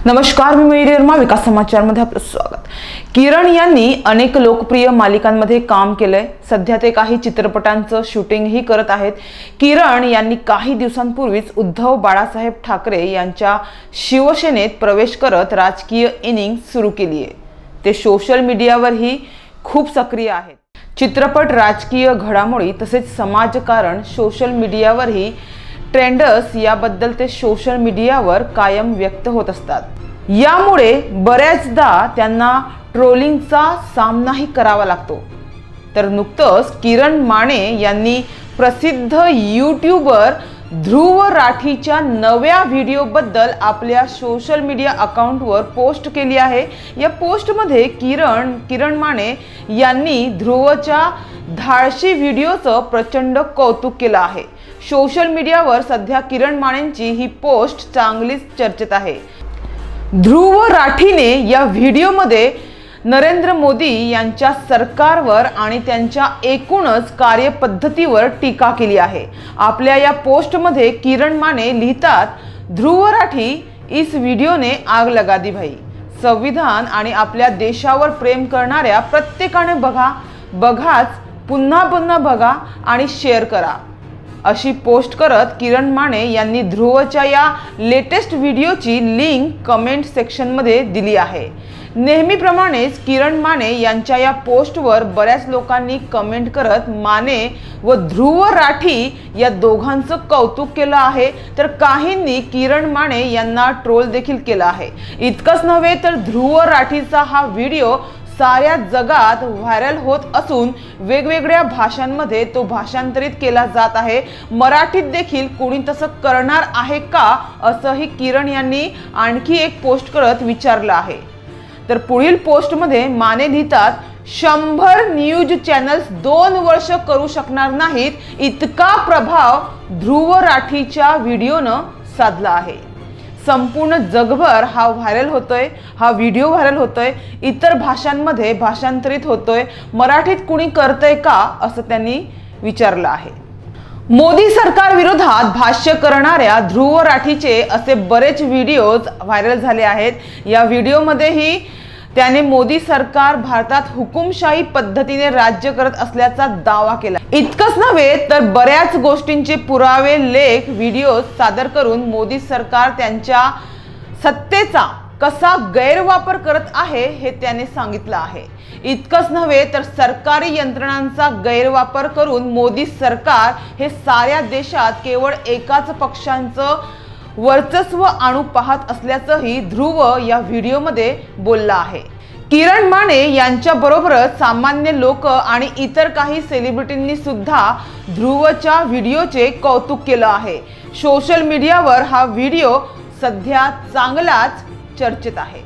नमस्कार, मी मयुरी वर्मा, विकास समाचार मध्ये आपलं स्वागत। किरण यांनी अनेक लोकप्रिय मालिकांमध्ये काम केलंय। सध्या ते काही चित्रपटांचं शूटिंग ही करत आहेत। किरण यांनी काही दिवसांपूर्वीच उद्धव बाळासाहेब ठाकरे यांच्या शिवसेनेत प्रवेश करत राजकीय इनिंग सुरू केली आहे। ते सोशल मीडियावरही खूप सक्रिय आहेत। चित्रपट, राजकीय घडामोडी तसेच समाजकारण, सोशल मीडियावरही ट्रेंड्स याबद्दल ते सोशल मीडियावर कायम व्यक्त होत असतात। यामुळे बऱ्याचदा त्यांना ट्रोलिंगचा सामनाही करावा लागतो। तर नुकतंच किरण माने यांनी प्रसिद्ध यूट्यूबर ध्रुव राठीच्या नव्या व्हिडिओबद्दल आपल्या सोशल मीडिया अकाउंटवर पोस्ट केली आहे। या पोस्टमध्ये किरण माने यांनी ध्रुवच्या धाडसी व्हिडिओचं प्रचंड कौतुक केलं आहे। सोशल मीडियावर सध्या किरण मानेंची ही पोस्ट चांगलीच चर्चेत आहे। ध्रुव राठीने या व्हिडिओमध्ये नरेंद्र मोदी यांच्या सरकारवर आणि त्यांच्या एकूणच कार्यपद्धतीवर टीका केली आहे। आपल्या या पोस्टमध्ये किरण माने लिहितात, ध्रुव राठी, इस वीडियो ने आग लगा दी भाई। संविधान आणि आपल्या देशावर प्रेम करणाऱ्या प्रत्येकाने बघाच, पुन्हा पुन्हा बघा आणि शेअर करा, अशी पोस्ट करत किरण माने यांनी ध्रुवच्या या लेटेस्ट व्हिडिओची लिंक कमेंट सेक्शनमध्ये दिली आहे। नेहमीप्रमाणेच किरण माने यांच्या या पोस्टवर बऱ्याच लोकांनी कमेंट करत माने व ध्रुव राठी या दोघांचं कौतुक केलं आहे, तर काहींनी किरण माने यांना ट्रोल देखील केला आहे। इतकंच नव्हे तर ध्रुव राठीचा हा व्हिडिओ साऱ्या जगात व्हायरल होत असून वेगवेगळ्या भाषांमध्ये तो भाषांतरित केला जात आहे। मराठीत देखील कोणी तसं करणार आहे का, असंही किरण यांनी आणखी एक पोस्ट करत विचारलं आहे। तर पुढील पोस्टमध्ये माने लिहितात, 100 न्यूज चॅनल्स 2 वर्ष करू शकणार नाहीत, इतका प्रभाव ध्रुव राठीच्या व्हिडिओनं साधला आहे। संपूर्ण जगभर हा व्हिडिओ व्हायरल होतोय, इतर भाषांमध्ये भाषांतरित होतोय, मराठीत कुणी करतंय का, असं त्यांनी विचारलं आहे। मोदी सरकार विरोधात भाष्य करणाऱ्या ध्रुव राठीचे असे बरेच व्हिडिओज व्हायरल झाले आहेत। या व्हिडिओमध्येही त्याने मोदी सरकार भारतात हुकुमशाही पद्धतीने राज्य करत असल्याचा दावा केला। इतकंच नव्हे तर बऱ्याच गोष्टींचे पुरावे, लेख, व्हिडिओ सादर करून मोदी सरकार त्यांच्या सत्तेचा कसा गैरवापर करत आहे हे त्याने सांगितलं आहे। इतकंच नव्हे तर सरकारी यंत्रणांचा गैरवापर करून मोदी सरकार हे साऱ्या देशात केवळ एकाच पक्षांचं वर्चस्व आणू पाहत असल्याचंही ध्रुव या व्हिडिओमध्ये बोलला आहे। किरण माने यांच्याबरोबरच सामान्य लोक आणि इतर काही सेलिब्रिटींनी सुद्धा ध्रुवच्या व्हिडिओचे कौतुक केलं आहे। सोशल मीडियावर हा व्हिडिओ सध्या चांगलाच चर्चेत आहे।